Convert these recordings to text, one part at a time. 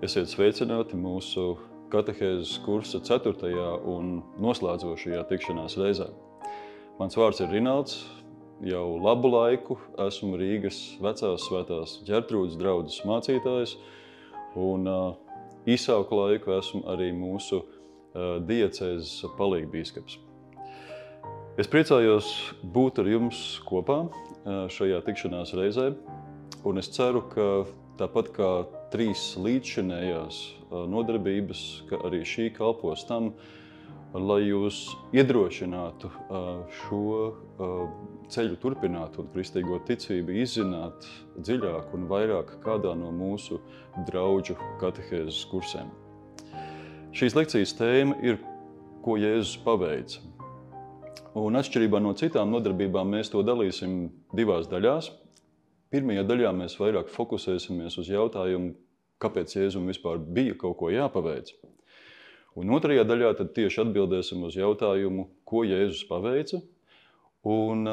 Esiet sveicināti mūsu katehēzes kursa 4. un noslēdzošajā tikšanās reizē. Mans vārds ir Rinalds, jau labu laiku esmu Rīgas vecās svētās Ģertrūdes draudzes mācītājs, un īsāku laiku esmu arī mūsu diecēzes palīgbīskaps. Es priecājos būt ar jums kopā šajā tikšanās reizē, un es ceru, ka tāpat kā 3 līdzšinējās nodarbības, ka arī šī kalpos tam, lai jūs iedrošinātu šo ceļu turpināt un kristīgo ticību izzināt dziļāk un vairāk kādā no mūsu draudžu katehēzes kursiem. Šīs lekcijas tēma ir, ko Jēzus paveica. Un atšķirībā no citām nodarbībām mēs to dalīsim 2 daļās. Pirmajā daļā mēs vairāk fokusēsimies uz jautājumu, kāpēc Jēzum vispār bija kaut ko jāpaveic. Un otrajā daļā tad tieši atbildēsim uz jautājumu, ko Jēzus paveica un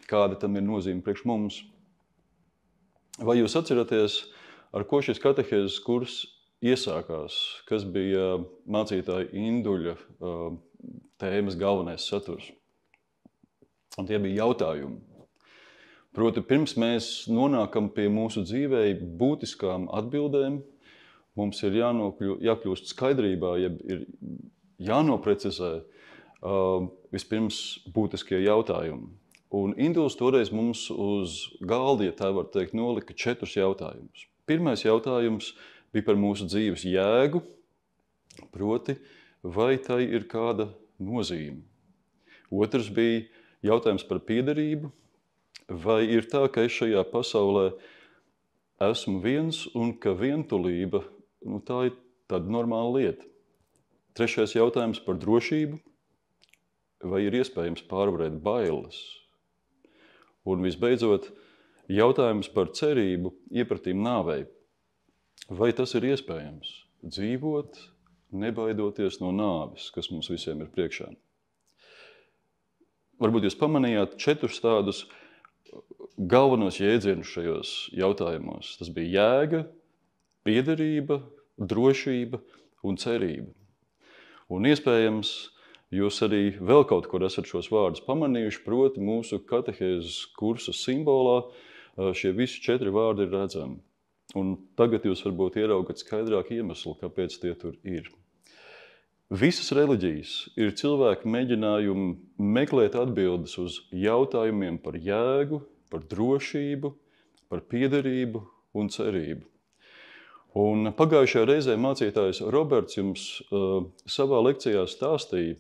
kāda tam ir nozīme priekš mums. Vai jūs atceraties, ar ko šis katehēzes kurs iesākās, kas bija mācītāja Induļa tēmas galvenais saturs? Un tie bija jautājumi. Proti, pirms mēs nonākam pie mūsu dzīvē būtiskām atbildēm, mums ir jākļūst skaidrībā, jeb ir jānoprecizē vispirms būtiskie jautājumi. Un Induls toreiz mums uz galda, ja tā var teikt, nolika 4 jautājumus. Pirmais jautājums bija par mūsu dzīves jēgu, proti, vai tai ir kāda nozīme. Otrs bija jautājums par piederību. Vai ir tā, ka es šajā pasaulē esmu viens un ka vientulība, tā ir tāda normāla lieta? Trešais jautājums par drošību. Vai ir iespējams pārvarēt bailes? Un visbeidzot, jautājums par cerību iepratīm nāvei. Vai tas ir iespējams dzīvot, nebaidoties no nāves, kas mums visiem ir priekšā? Varbūt jūs pamanījāt 4 tādus galvenos jēdzienus šajos jautājumos. Tas bija jēga, piederība, drošība un cerība. Un iespējams, jūs arī vēl kaut kur esat šos vārdus pamanījuši, proti mūsu katehēzes kursa simbolā šie visi 4 vārdi ir redzami. Un tagad jūs varbūt ieraugat skaidrāk iemeslu, kāpēc tie tur ir. Visas reliģijas ir cilvēku mēģinājumi meklēt atbildes uz jautājumiem par jēgu, par drošību, par piederību un cerību. Un pagājušajā reizē mācītājs Roberts jums savā lekcijā stāstīja,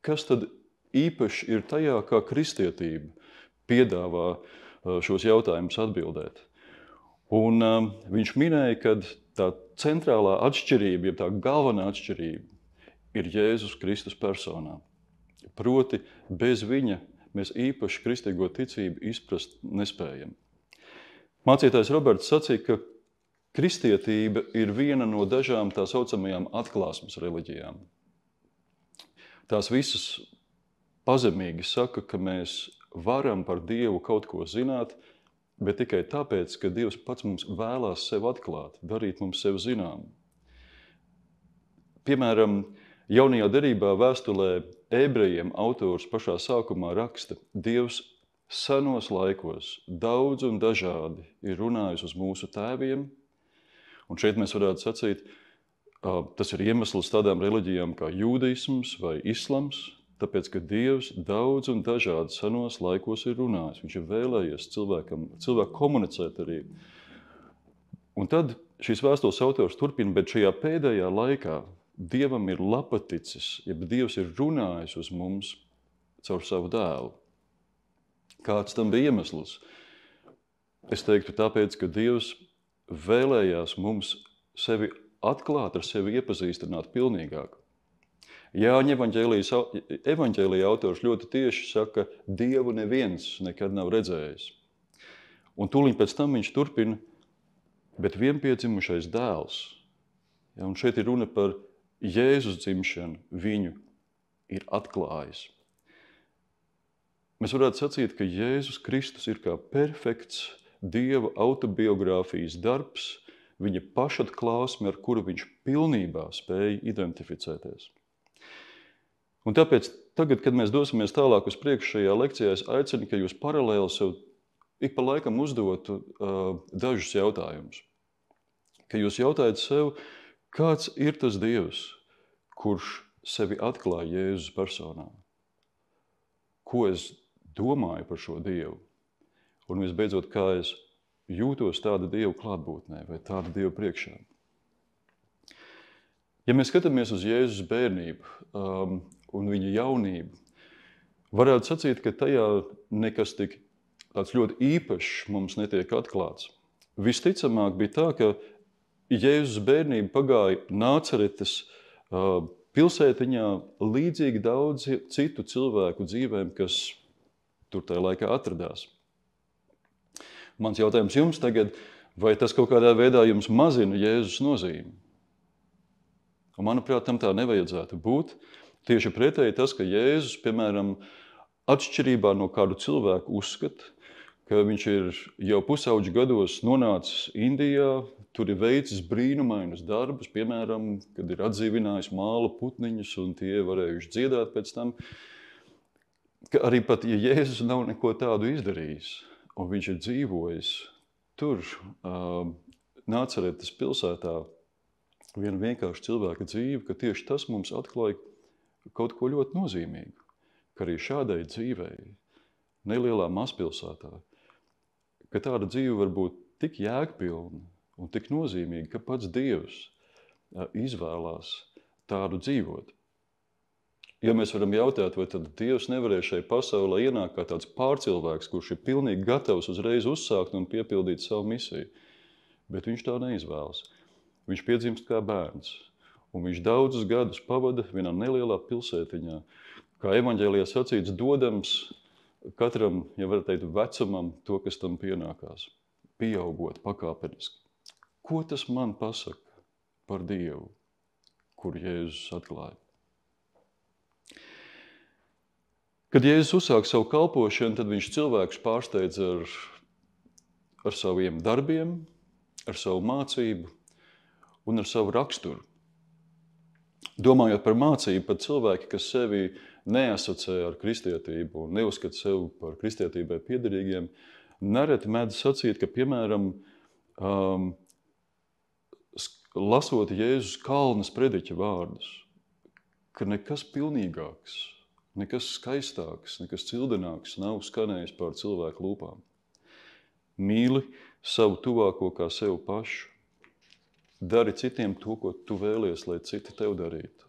kas tad īpaši ir tajā, kā kristietība piedāvā šos jautājumus atbildēt. Un viņš minēja, ka tā centrālā atšķirība, ja tā galvenā atšķirība ir Jēzus Kristus personā. Proti, bez viņa mēs īpaši kristīgo ticību izprast nespējam. Mācītājs Roberts sacīja, ka kristietība ir viena no dažām tā saucamajām atklāsmes reliģijām. Tās visas pazemīgi saka, ka mēs varam par Dievu kaut ko zināt, bet tikai tāpēc, ka Dievs pats mums vēlās sevi atklāt, darīt mums sevi zinām. Piemēram, Jaunajā derībā vēstulē ebrejiem autors pašā sākumā raksta: Dievs senos laikos daudz un dažādi ir runājis uz mūsu tēviem, un šeit mēs varētu sacīt, tas ir iemesls tādām reliģijām kā jūdaisms vai islams, tāpēc, ka Dievs daudz un dažādi senos laikos ir runājis. Viņš ir vēlējies cilvēku komunicēt arī. Un tad šīs vēstules autors turpina, bet šajā pēdējā laikā Dievam ir lapaticis, jeb Dievs ir runājis uz mums caur savu dēlu. Kāds tam bija iemesls? Es teiktu tāpēc, ka Dievs vēlējās mums sevi atklāt, ar sevi iepazīstināt pilnīgāk. Jāņa evaņģēlija autors ļoti tieši saka, Dievu neviens nekad nav redzējis. Un tūliņ pēc tam viņš turpina, bet vienpiedzimušais dēls. Ja, un šeit ir runa par Jēzus dzimšanu, viņu ir atklājis. Mēs varētu sacīt, ka Jēzus Kristus ir kā perfekts Dieva autobiogrāfijas darbs, viņa pašatklāsme, ar kuru viņš pilnībā spēja identificēties. Un tāpēc tagad, kad mēs dosimies tālāk uz priekšu šajā lekcijā, es aicinu, ka jūs paralēli sev ik pa laikam uzdotu dažus jautājumus. Ka jūs jautājat sev, kāds ir tas Dievs, kurš sevi atklāja Jēzus personā? Ko es domāju par šo Dievu? Un visbeidzot, kā es jūtos tāda Dieva klātbūtnē vai tāda Dieva priekšā? Ja mēs skatāmies uz Jēzus bērnību un viņa jaunību, varētu sacīt, ka tajā nekas tik tāds ļoti īpašs mums netiek atklāts. Visticamāk bija tā, ka Jēzus bērnība pagāja Nācaretes pilsētiņā līdzīgi daudz citu cilvēku dzīvēm, kas tur tajā laikā atradās. Mans jautājums jums tagad, vai tas kaut kādā veidā jums mazina Jēzus nozīmi? Un manuprāt, tam tā nevajadzētu būt. Tieši pretēji tas, ka Jēzus, piemēram, atšķirībā no kādu cilvēku uzskata, ka viņš ir jau pusauģu gados nonācis Indijā, tur ir veicis brīnumainus darbus, piemēram, kad ir atdzīvinājis māla putniņus un tie varējuši dziedāt pēc tam, ka arī pat, ja Jēzus nav neko tādu izdarījis, un viņš ir dzīvojis tur, Nācaretes pilsētā, viena vienkārši cilvēka dzīve, ka tieši tas mums atklāja kaut ko ļoti nozīmīgu, ka arī šādai dzīvei, nelielā mazpilsētā, ka tāda dzīve var būt tik jēgpilna un tik nozīmīga, ka pats Dievs izvēlās tādu dzīvot. Ja mēs varam jautāt, vai tad Dievs nevarēja šai pasaulē ienākt kā tāds pārcilvēks, kurš ir pilnīgi gatavs uzreiz uzsākt un piepildīt savu misiju, bet viņš tā neizvēlas. Viņš piedzimst kā bērns, un viņš daudzus gadus pavada vienā nelielā pilsētiņā, kā evaņģēlijā sacīts, dodams katram, ja var teikt, vecumam to, kas tam pienākās, pieaugot pakāpeniski. Ko tas man pasaka par Dievu, kur Jēzus atklāja? Kad Jēzus uzsāk savu kalpošanu, tad viņš cilvēkus pārsteidz ar saviem darbiem, ar savu mācību un ar savu raksturu. Domājot par mācību, pat cilvēki, kas sevi neasociē ar kristietību un neuzskata sevi par kristietībai piederīgiem, nereti mēdz sacīt, ka, piemēram, lasot Jēzus kalnas prediķa vārdus, ka nekas pilnīgāks, nekas skaistāks, nekas cildināks nav skanējis pār cilvēku lūpām. Mīli savu tuvāko kā sev pašu. Dari citiem to, ko tu vēlies, lai citi tev darītu.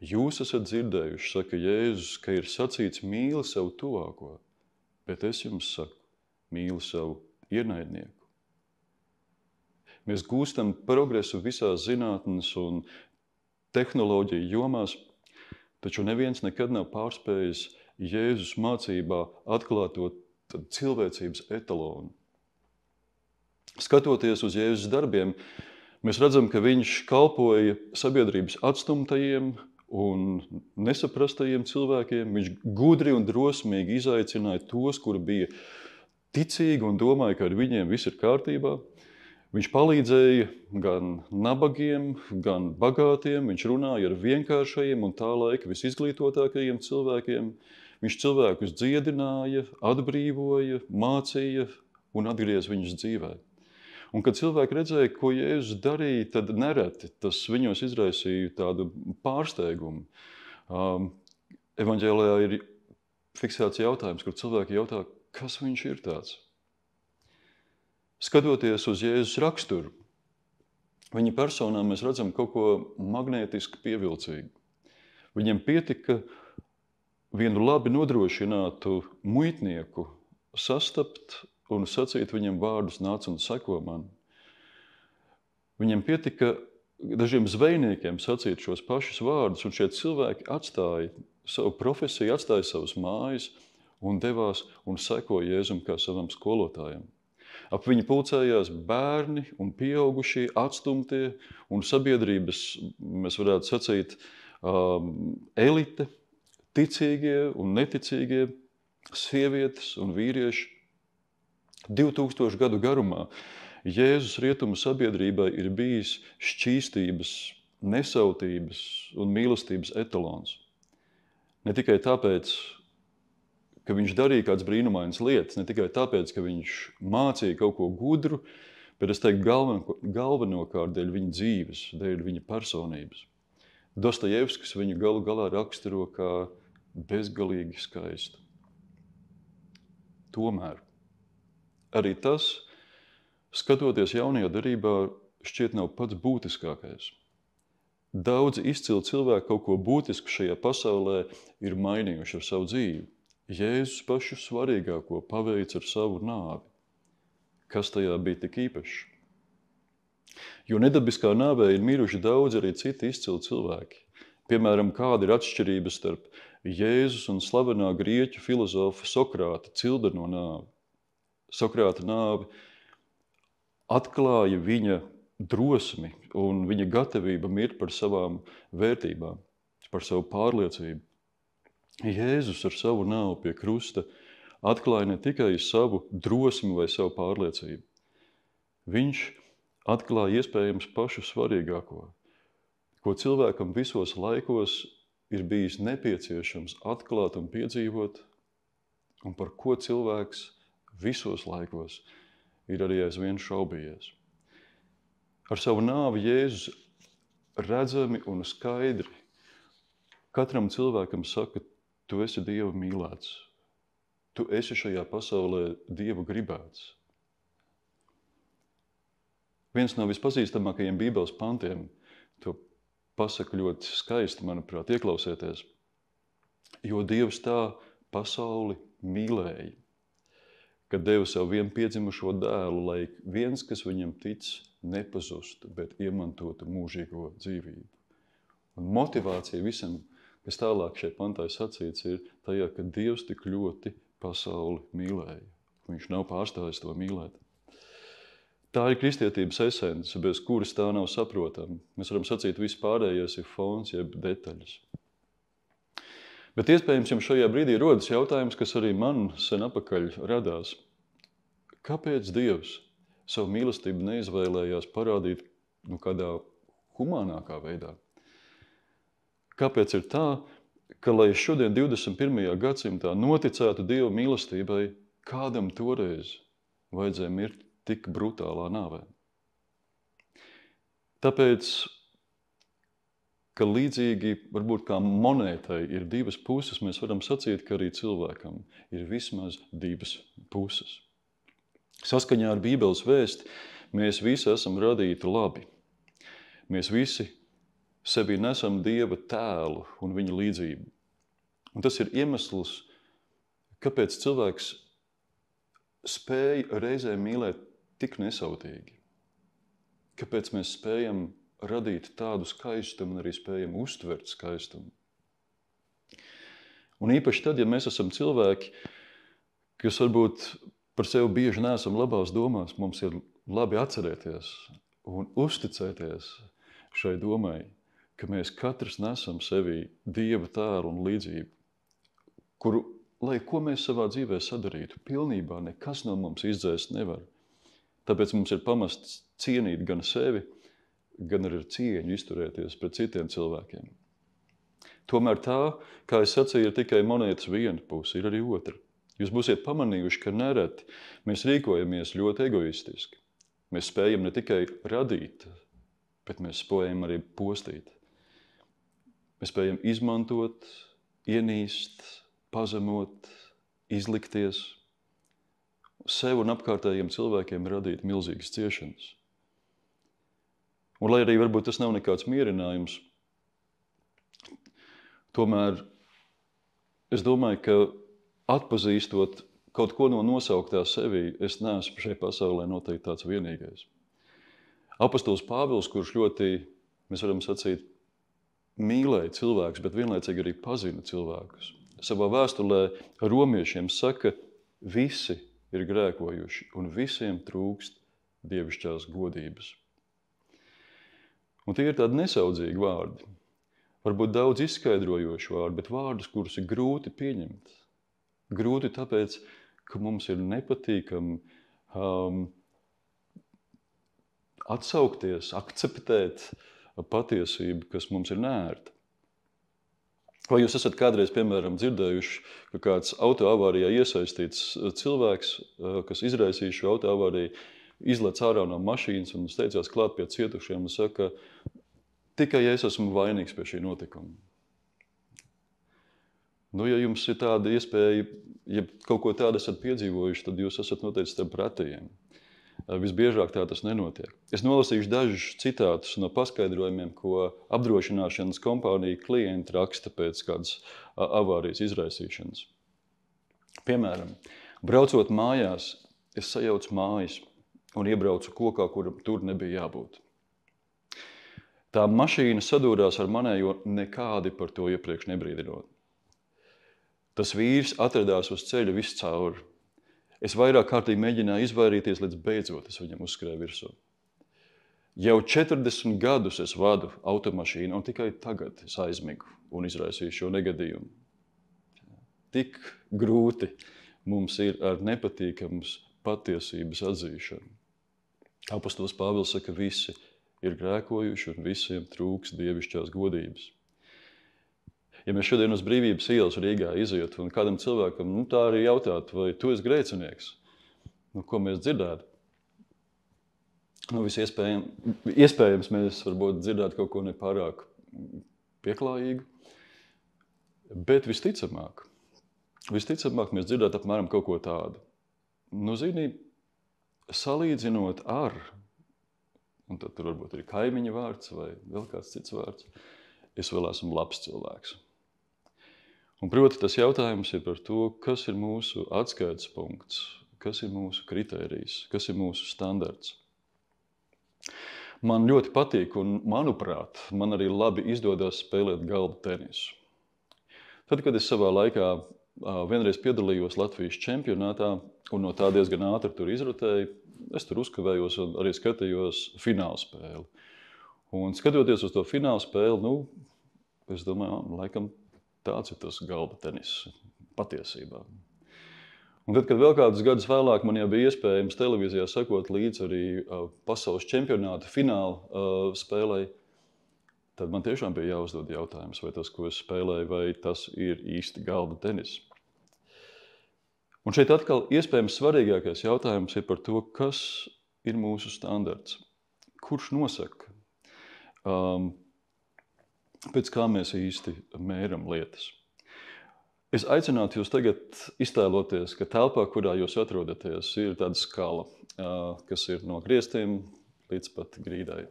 Jūs esat dzirdējuši, saka Jēzus, ka ir sacīts mīli savu tuvāko, bet es jums saku, mīli savu ienaidnieku. Mēs gūstam progresu visās zinātnes un tehnoloģiju jomās, taču neviens nekad nav pārspējis Jēzus mācībā atklāto cilvēcības etalonu. Skatoties uz Jēzus darbiem, mēs redzam, ka viņš kalpoja sabiedrības atstumtajiem un nesaprastajiem cilvēkiem. Viņš gudri un drosmīgi izaicināja tos, kuri bija ticīgi un domāja, ka ar viņiem viss ir kārtībā. Viņš palīdzēja gan nabagiem, gan bagātiem, viņš runāja ar vienkāršajiem un tā laika visizglītotākajiem cilvēkiem. Viņš cilvēkus dziedināja, atbrīvoja, mācīja un atgriez viņus dzīvē. Un, kad cilvēki redzēja, ko Jēzus darīja, tad nereti tas viņos izraisīja tādu pārsteigumu. Evaņģēlijā ir fiksēts jautājums, kur cilvēki jautā, kas viņš ir tāds? Skatoties uz Jēzus raksturu, viņa personā mēs redzam kaut ko magnētiski pievilcīgu. Viņam pietika vienu labi nodrošinātu muitnieku sastapt un sacīt viņam vārdus nāc un seko man. Viņam pietika dažiem zvejniekiem sacīt šos pašus vārdus, un šie cilvēki atstāja savu profesiju, atstāja savas mājas un devās un sekoja Jēzum kā savam skolotājam. Ap viņu pulcējās bērni un pieaugušie, atstumtie un sabiedrības, mēs varētu sacīt, elite, ticīgie un neticīgie, sievietes un vīrieši. 2000 gadu garumā Jēzus rietumu sabiedrībai ir bijis šķīstības, nesautības un mīlestības etalons. Ne tikai tāpēc, ka viņš darīja kādas brīnumainas lietas, ne tikai tāpēc, ka viņš mācīja kaut ko gudru, bet es teiktu galvenokārt dēļ viņa dzīves, dēļ viņa personības. Dostojevskis viņu galu galā raksturo kā bezgalīgi skaistu. Tomēr arī tas, skatoties jaunajā darbā, šķiet nav pats būtiskākais. Daudzi izcili cilvēki kaut ko būtisku šajā pasaulē ir mainījuši ar savu dzīvi. Jēzus pašu svarīgāko paveic ar savu nāvi. Kas tajā bija tik īpašs? Jo nedabiskā nāvē ir miruši daudz arī citi izcili cilvēki. Piemēram, kāda ir atšķirība starp Jēzus un slavenā grieķu filozofa Sokrāta cildeno nāvi. Sokrāta nāvi atklāja viņa drosmi un viņa gatavība mirt par savām vērtībām, par savu pārliecību. Jēzus ar savu nāvi pie krusta atklāja ne tikai savu drosmi vai savu pārliecību. Viņš atklāja iespējams pašu svarīgāko, ko cilvēkam visos laikos ir bijis nepieciešams atklāt un piedzīvot, un par ko cilvēks visos laikos ir arī aizvien šaubījies. Ar savu nāvi Jēzus redzami un skaidri katram cilvēkam saka, tu esi Dieva mīlēts, tu esi šajā pasaulē Dieva gribēts. Viens no vispazīstamākajiem Bībeles pantiem, to pasaka ļoti skaisti, manuprāt, ieklausieties, jo Dievs tā pasauli mīlēja, kad deva savu vienpiedzimušo dēlu, lai viens, kas viņam tic, nepazustu, bet iemantotu mūžīgo dzīvību. Un motivācija visam, kas tālāk šeit pantā sacīts, ir tajā, ka Dievs tik ļoti pasauli mīlēja. Viņš nav pārstājis to mīlēt. Tā ir kristietības esence, bez kuras tā nav saprotama. Mēs varam sacīt, viss pārējais ir fons, jeb detaļas. Bet iespējams, jums šajā brīdī rodas jautājums, kas arī man sen apakaļ radās. Kāpēc Dievs savu mīlestību neizvēlējās parādīt kādā humānākā veidā? Kāpēc ir tā, ka, lai šodien 21. gadsimtā noticētu Dieva mīlestībai, kādam toreiz vajadzēja mirt tik brutālā nāvē? Tāpēc, ka līdzīgi varbūt kā monētai ir divas puses, mēs varam sacīt, ka arī cilvēkam ir vismaz divas puses. Saskaņā ar Bībeles vēsti mēs visi esam radīti labi. Mēs visi sevī nesam Dieva tēlu un viņa līdzību. Un tas ir iemesls, kāpēc cilvēks spēja reizē mīlēt tik nesautīgi. Kāpēc mēs spējam radīt tādu skaistumu un arī spējam uztvert skaistumu. Un īpaši tad, ja mēs esam cilvēki, kas varbūt par sevi bieži neesam labās domās, mums ir labi atcerēties un uzticēties šai domai, ka mēs katrs nesam sevī Dieva tēlu un līdzību, kuru, lai ko mēs savā dzīvē sadarītu, pilnībā nekas no mums izdzēst nevar. Tāpēc mums ir pamests cienīt gan sevi, gan arī ar cieņu izturēties pret citiem cilvēkiem. Tomēr tā, kā es sacīju, ir tikai monētas viena puse, ir arī otra. Jūs būsiet pamanījuši, ka nereti mēs rīkojamies ļoti egoistiski. Mēs spējam ne tikai radīt, bet mēs spējam arī postīt. Mēs spējam izmantot, ienīst, pazemot, izlikties, sev un apkārtējiem cilvēkiem radīt milzīgas ciešanas. Un lai arī varbūt tas nav nekāds mierinājums, tomēr es domāju, ka atpazīstot kaut ko no nosauktā sevī, es neesmu šai pasaulē noteikti tāds vienīgais. Apostols Pāvils, kurš ļoti, mēs varam sacīt, mīlēja cilvēkus, bet vienlaicīgi arī pazina cilvēkus. Savā vēstulē romiešiem saka, visi ir grēkojuši un visiem trūkst dievišķās godības. Un tie ir tādi nesaudzīgi vārdi. Varbūt daudz izskaidrojoši vārdi, bet vārdus, kurus ir grūti pieņemt. Grūti tāpēc, ka mums ir nepatīkami Atsaukties, akceptēt patiesību, kas mums ir neērta. Vai jūs esat kādreiz, piemēram, dzirdējuši, ka kāds autoavārijā iesaistīts cilvēks, kas izraisīja šo autoavāriju, izlec ārā no mašīnas un steidzās klāt pie cietušiem un saka, tikai es esmu vainīgs pie šī notikuma. Nu, ja jums ir tāda iespēja, ja kaut ko tādu esat piedzīvojuši, tad jūs esat noteikti starp pretējiem. Visbiežāk tā tas nenotiek. Es nolasīšu dažus citātus no paskaidrojumiem, ko apdrošināšanas kompānija klienti raksta pēc kādas avārijas izraisīšanas. Piemēram, braucot mājās, es sajaucu mājas un iebraucu kokā, kuram tur nebija jābūt. Tā mašīna sadūrās ar manējo nekādi par to iepriekš nebrīdinot. Tas vīrs atradās uz ceļa viscauri. Es vairāk kārtīgi mēģināju izvairīties, līdz beidzot es viņam uzskrēju virsū. Jau 40 gadus es vadu automašīnu, un tikai tagad es aizmigu un izraisīju šo negadījumu. Tik grūti mums ir ar nepatīkamas patiesības atzīšanu. Apostols Pāvils saka, visi ir grēkojuši un visiem trūks dievišķās godības. Ja mēs šodien uz Brīvības ielas Rīgā iziet un kādam cilvēkam tā arī jautāt, vai tu esi grēcinieks, ko mēs dzirdētu? Iespējams, mēs varbūt dzirdētu kaut ko nepārāk pieklājīgu, bet visticamāk mēs dzirdētu apmēram kaut ko tādu. Zini, salīdzinot ar, un tad tur varbūt ir kaimiņa vārds vai vēl kāds cits vārds, es vēl esmu labs cilvēks. Un, proti, tas jautājums ir par to, kas ir mūsu atskaites punkts, kas ir mūsu kritērijs, kas ir mūsu standarts. Man ļoti patīk un, manuprāt, man arī labi izdodas spēlēt galda tenisu. Tad, kad es savā laikā vienreiz piedalījos Latvijas čempionātā un no tā diezgan ātri tur izrotēju, es tur uzkavējos un arī skatījos fināla spēli. Un skatoties uz to fināla spēli, es domāju, laikam tāds ir tas galda tenis patiesībā. Un tad, kad vēl kādus gadus vēlāk man jau bija iespējams televīzijā sekot līdz arī pasaules čempionāta fināla spēlei, tad man tiešām bija jāuzdod jautājums, vai tas, ko es spēlēju, vai tas ir īsti galda tenis. Un šeit atkal iespējams svarīgākais jautājums ir par to, kas ir mūsu standarts. Kurš nosaka? Pēc kā mēs īsti mēram lietas. Es aicinātu jūs tagad iztēloties, ka telpā, kurā jūs atrodaties, ir tāda skala, kas ir no griestiem līdz pat grīdai.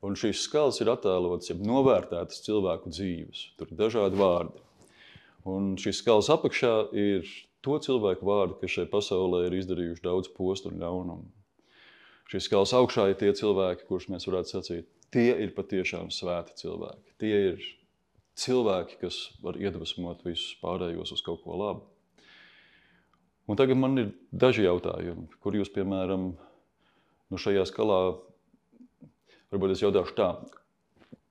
Un šīs skalas ir attēlotas, jeb novērtētas cilvēku dzīves. Tur ir dažādi vārdi. Un šīs skalas apakšā ir to cilvēku vārdi, kas šai pasaulē ir izdarījuši daudz postu un ļaunumu. Šīs skalas augšā ir tie cilvēki, kurus mēs varētu sacīt, tie ir patiešām svēti cilvēki. Tie ir cilvēki, kas var iedvesmot visus pārējos uz kaut ko labu. Un tagad man ir daži jautājumi, kur jūs, piemēram, šajā skalā, varbūt es jautāšu tā,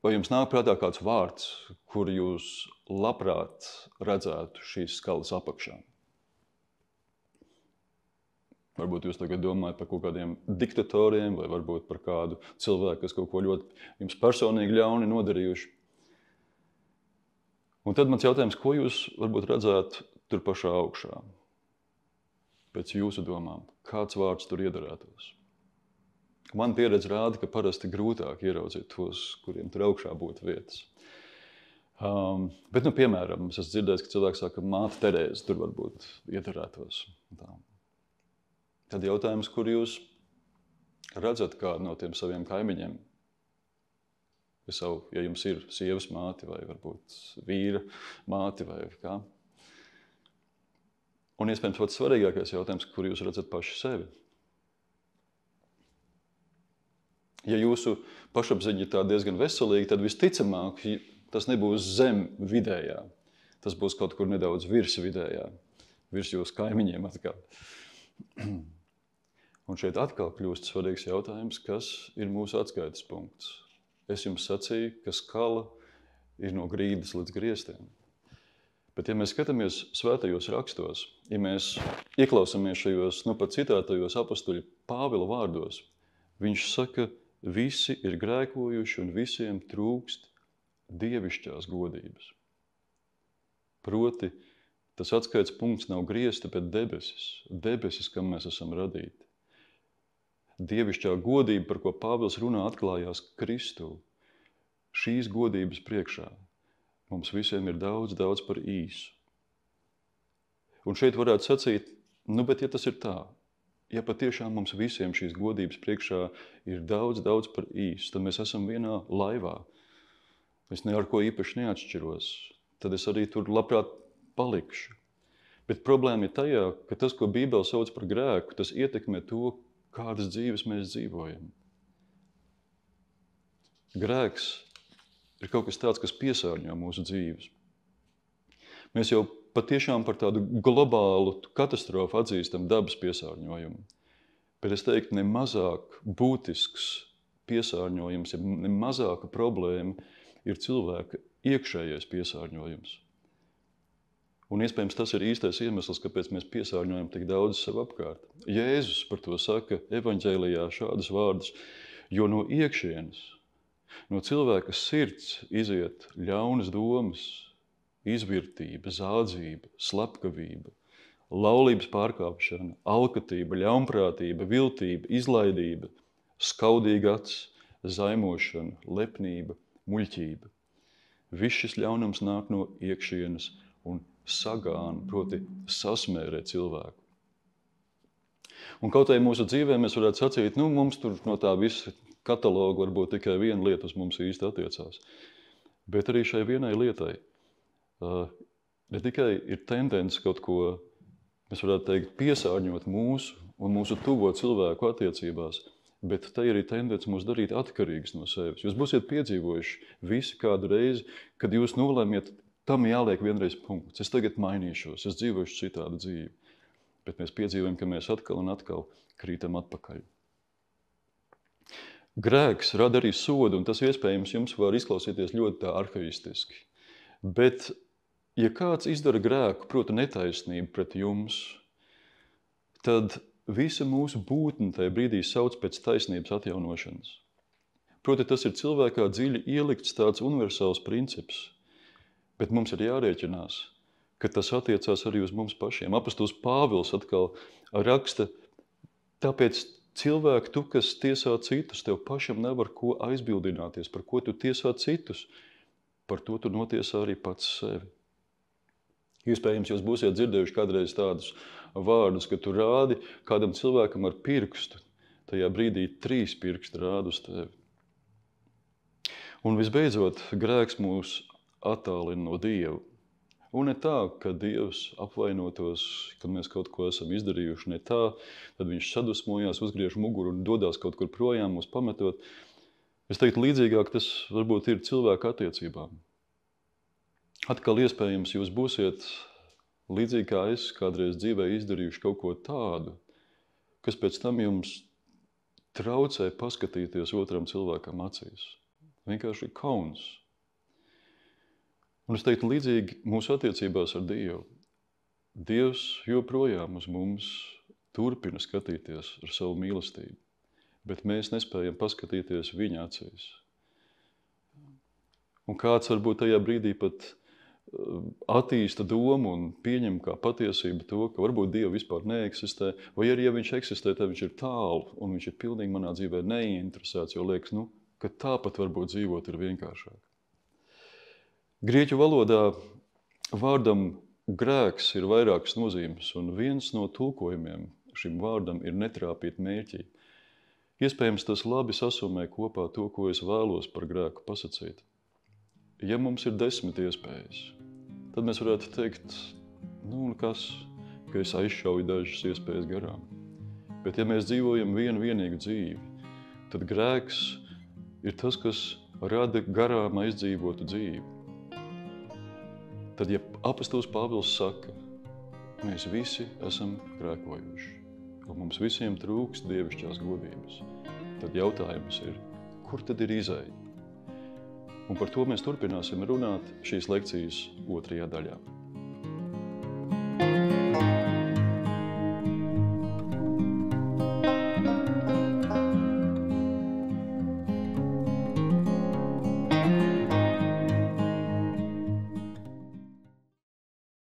vai jums nāk prātā kāds vārds, kur jūs labprāt redzētu šīs skalas apakšā? Varbūt jūs tagad domājat par kaut kādiem diktatoriem vai varbūt par kādu cilvēku, kas kaut ko ļoti jums personīgi ļauni nodarījuši. Un tad mans jautājums, ko jūs varbūt redzētu tur pašā augšā? Pēc jūsu domām, kāds vārds tur iedarētos? Man pieredze rāda, ka parasti grūtāk ieraudzīt tos, kuriem tur augšā būtu vietas. Bet, piemēram, es esmu dzirdējis, ka cilvēks saka, māte Terēze tur varbūt iedarētos. Tā. Tad jautājums, kur jūs redzat kādu no tiem saviem kaimiņiem? Ja jums ir sievas māte vai varbūt vīra māte vai kā. Un iespējams pats svarīgākais jautājums, kur jūs redzat paši sevi. Ja jūsu pašapziņa ir tā diezgan veselīga, tad visticamāk tas nebūs zem vidējā. Tas būs kaut kur nedaudz virs vidējā, virs jūsu kaimiņiem atkal. Un šeit atkal kļūst svarīgs jautājums, kas ir mūsu atskaites punkts. Es jums sacīju, ka skala ir no grīdas līdz griestiem. Bet, ja mēs skatāmies svētajos rakstos, ja mēs ieklausāmies šajos pat citētajos apustuļa Pāvila vārdos, viņš saka, visi ir grēkojuši un visiem trūkst dievišķās godības. Proti, tas atskaits punkts nav griezta, bet debesis, kam mēs esam radīti. Dievišķā godība, par ko Pāvils runā, atklājās Kristū. Šīs godības priekšā mums visiem ir daudz par īsu. Un šeit varētu sacīt, bet ja tas ir tā, ja patiešām mums visiem šīs godības priekšā ir daudz par īsu, tad mēs esam vienā laivā. Es ne ar ko īpaši neatšķiros, tad es arī tur labprāt palikšu. Bet problēma ir tajā, ka tas, ko Bībele sauc par grēku, tas ietekmē to, kādas dzīves mēs dzīvojam. Grēks ir kaut kas tāds, kas piesārņo mūsu dzīves. Mēs jau patiešām par tādu globālu katastrofu atzīstam dabas piesārņojumu. Bet es teiktu, ne mazāk būtisks piesārņojums, ne mazāka problēma ir cilvēka iekšējais piesārņojums. Un iespējams tas ir īstais iemesls, kāpēc mēs piesārņojam tik daudz sev apkārt. Jēzus par to saka evaņģēlijā šādus vārdus, jo no iekšienes, no cilvēka sirds iziet ļaunas domas, izvirtība, zādzība, slepkavība, laulības pārkāpšana, alkatība, ļaunprātība, viltība, izlaidība, skaudīga acs, zaimošana, lepnība, muļķība. Viss šis ļaunums nāk no iekšienes un sagāna, proti sasmērē cilvēku. Un kaut arī mūsu dzīvē mēs varētu sacīt, mums tur no tā visa kataloga varbūt tikai viena lieta uz mums īsti attiecās. Bet arī šai vienai lietai ne tikai ir tendence kaut ko, mēs varētu teikt, piesārņot mūsu un mūsu tuvo cilvēku attiecībās, bet te ir arī tendence mūs darīt atkarīgus no sevis. Jūs būsiet piedzīvojuši visi kādu reizi, kad jūs nolēmiet, tam jāliek vienreiz punkts. Es tagad mainīšos, es dzīvošu citādu dzīvi. Bet mēs piedzīvojam, ka mēs atkal un atkal krītam atpakaļ. Grēks rada arī sodu, un tas iespējams jums var izklausīties ļoti tā arhaistiski. Bet, ja kāds izdara grēku, proti netaisnību pret jums, tad visa mūsu būtne tajā brīdī sauc pēc taisnības atjaunošanas. Proti, tas ir cilvēkā dziļi ielikts tāds universāls princips, bet mums ir jārēķinās, ka tas attiecās arī uz mums pašiem. Apostols Pāvils atkal raksta, tāpēc cilvēki, tu, kas tiesā citus, tev pašam nevar ko aizbildināties, par ko tu tiesā citus, par to tu notiesā arī pats sevi. Iespējams, jūs būsiet dzirdējuši kādreiz tādus vārdus, ka tu rādi kādam cilvēkam ar pirkstu, tajā brīdī 3 pirksti rāda uz tevi. Un visbeidzot, grēks mūs attālina no Dieva. Un ne tā, ka Dievs apvainotos, kad mēs kaut ko esam izdarījuši, ne tā, tad viņš sadusmojās, uzgriež muguru un dodās kaut kur projām mūs pametot. Es teiktu, līdzīgāk tas varbūt ir cilvēku attiecībām. Atkal iespējams jūs būsiet, līdzīgi kā es kādreiz dzīvē izdarījuši kaut ko tādu, kas pēc tam jums traucē paskatīties otram cilvēkam acīs. Vienkārši kauns. Un es teiktu, līdzīgi mūsu attiecībās ar Dievu. Dievs joprojām uz mums turpina skatīties ar savu mīlestību, bet mēs nespējam paskatīties viņa acīs. Un kāds varbūt tajā brīdī pat attīsta domu un pieņem kā patiesību to, ka varbūt Dievu vispār neeksistē, vai arī, ja viņš eksistē, tad viņš ir tālu un viņš ir pilnīgi manā dzīvē neinteresēts, jo liekas, ka tāpat varbūt dzīvot ir vienkāršāk. Grieķu valodā vārdam grēks ir vairākas nozīmes, un viens no tulkojumiem šim vārdam ir netrāpīt mērķī. Iespējams, tas labi sasumē kopā to, ko es vēlos par grēku pasacīt. Ja mums ir 10 iespējas, tad mēs varētu teikt, ka es aizšauju dažas iespējas garām. Bet ja mēs dzīvojam vienīgu dzīvi, tad grēks ir tas, kas rada garām aizdzīvotu dzīvi. Tad, ja apostols Pāvils saka, mēs visi esam grēkojuši, un mums visiem trūkst dievišķās godības, tad jautājums ir, kur tad ir izeja? Un par to mēs turpināsim runāt šīs lekcijas 2. daļā.